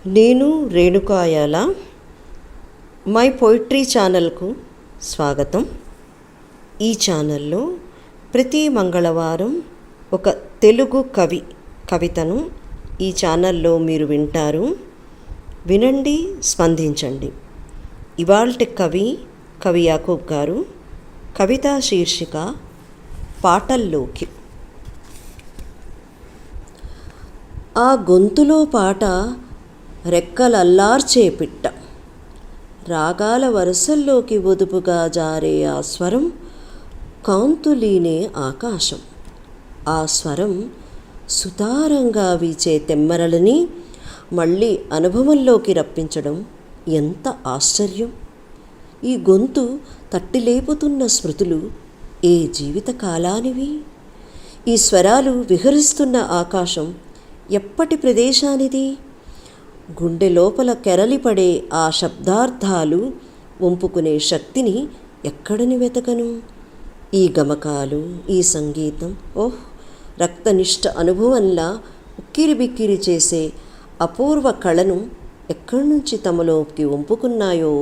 నేను రేణుకాయాల my poetry ఛానల్కు స్వాగతం. ఈ ఛానల్లో ప్రతి మంగళవారం ఒక తెలుగు కవితను ఈ ఛానల్లో మీరు వింటారు. వినండి, స్పందించండి. ఇవాల్టి కవి యాకూబ్ గారు. కవితా శీర్షిక పాటల్లోకి. ఆ గొంతులో పాట రెక్కలల్లార్చే పిట్ట, రాగాల వరసల్లోకి ఒదుపుగా జారే ఆ స్వరం కాంతులీనే ఆకాశం. ఆ స్వరం సుతారంగా వీచే తెమ్మరలని మళ్ళీ అనుభవంలోకి రప్పించడం ఎంత ఆశ్చర్యం! ఈ గొంతు తట్టిలేపుతున్న స్మృతులు ఏ జీవిత కాలానివి? ఈ స్వరాలు విహరిస్తున్న ఆకాశం ఎప్పటి ప్రదేశానిది? గుండె లోపల కెరలిపడే ఆ శబ్దార్థాలు వంపుకునే శక్తిని ఎక్కడని వెతకను? ఈ గమకాలు, ఈ సంగీతం, రక్తనిష్ట అనుభవంలా ఉక్కిరిబిక్కిరి చేసే అపూర్వ కళను ఎక్కడి నుంచి తమలోకి వంపుకున్నాయో